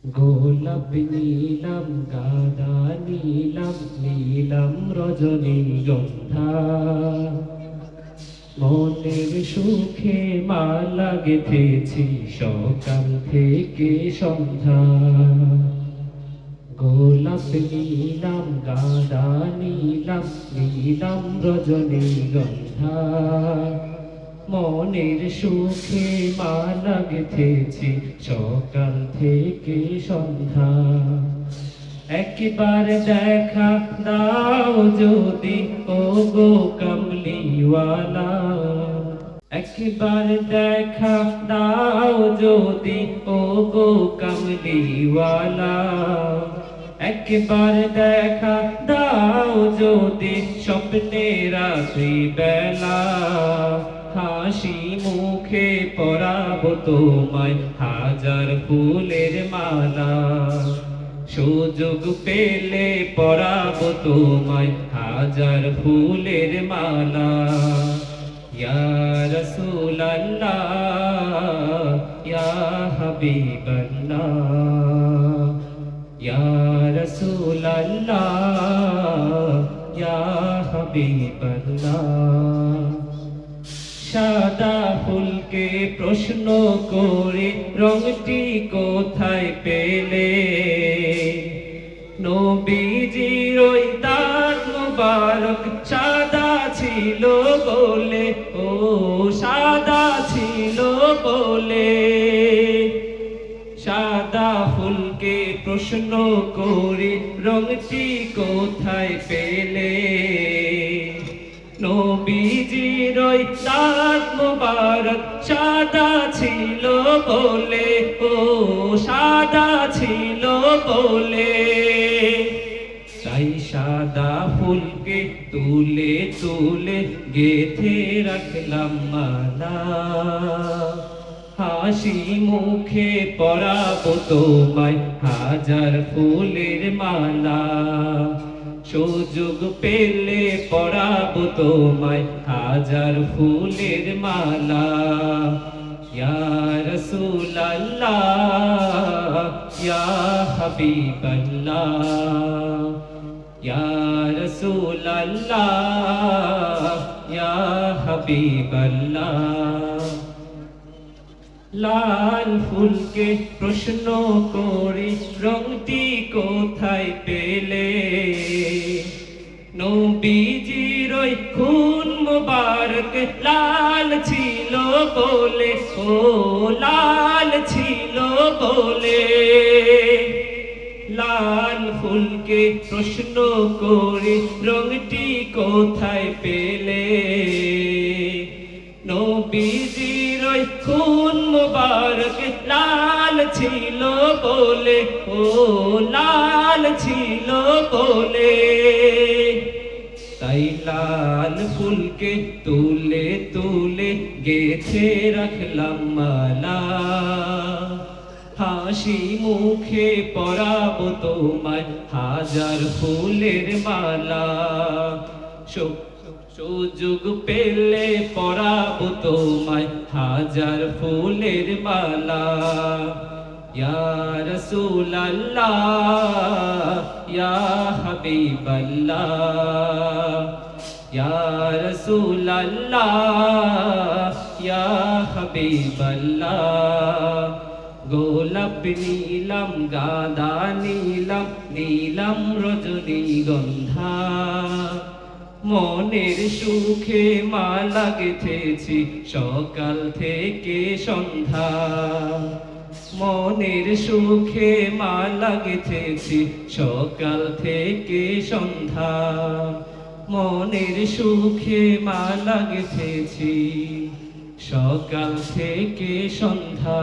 গোলাপ নীলাম গাঁদা নীলাম নীলাম রজনীগন্ধা মনের সুখে মালা গেঁথেছি সকাল থেকে সন্ধ্যা। গোলাপ নীলাম গাঁদা নীলাম নীলাম রজনীগন্ধা মনের সুখে মালা গেঁথেছি সকাল থেকে সন্ধ্যা। একবার দেখা দাও যদি ও গো কামলিওয়ালা, একবার দেখা দাও যদি ও গো কামলিওয়ালা, একবার দেখা দাও যদি স্বপ্নে রাত্রি বেলা, হাসি মুখে পরাবো তোমায় হাজার ফুলের মালা, সুযোগ পেলে পরাবো তোমায় হাজার ফুলের মালা। ইয়া রাসূলুল্লাহ ইয়া হাবিবাল্লাহ, ইয়া রাসূলুল্লাহ ইয়া হাবিবাল্লাহ। সাদা ফুলকে প্রশ্ন করে রংটি কোথায় পেলে, নবীজির ওই দাঁত মোবারক সাদা ছিল বলে, ও সাদা ছিল বলে। সাদা ফুলকে প্রশ্ন করে রংটি কোথায় পেলে, নবীজির ওই দাঁত মোবারক সাদা ছিল বলে, ও সাদা ছিল বলে। তাই সাদা ফুলকে তুলে তুলে গেঁথে রাখলাম মালা, হাসি মুখে পরাবো তোমায় হাজার ফুলের মালা, সুযোগ পেলে পরাবো তোমায় হাজার ফুলের মালা। ইয়া রাসূলুল্লাহ ইয়া হাবিবাল্লাহ, ইয়া রাসূলুল্লাহ ইয়া হাবিবাল্লাহ। লাল ফুলকে প্রশ্ন করি রংটি কোথায় পেলে, নবীজির ওই খুন মোবারক লাল ছিল বলে, ও লাল ছিল বলে। লাল ফুলকে প্রশ্ন করি রংটি কোথায় পেলে, নবীজির ওই খুন মোবারক লাল ছিল বলে, ও লাল ছিল বলে। তাই লাল ফুলকে তুলে তুলে গেঁথে রাখলাম মালা, হাসি মুখে পরাবো তোমায় হাজার ফুলের মালা, সুযোগ পেলে পরাবো তোমায় হাজার ফুলের মালা। ইয়া রাসূলুল্লাহ ইয়া হাবিবাল্লাহ, ইয়া রাসূলুল্লাহ ইয়া হাবিবাল্লাহ। গোলাপ নীলাম গাঁদা নীলাম নীলাম রজনীগন্ধা মনের সুখে মালা গেঁথেছি সকাল থেকে সন্ধ্যা, মনের সুখে মালা গেঁথেছি সকাল থেকে সন্ধ্যা, মনের সুখে মালা গেঁথেছি সকাল থেকে সন্ধ্যা।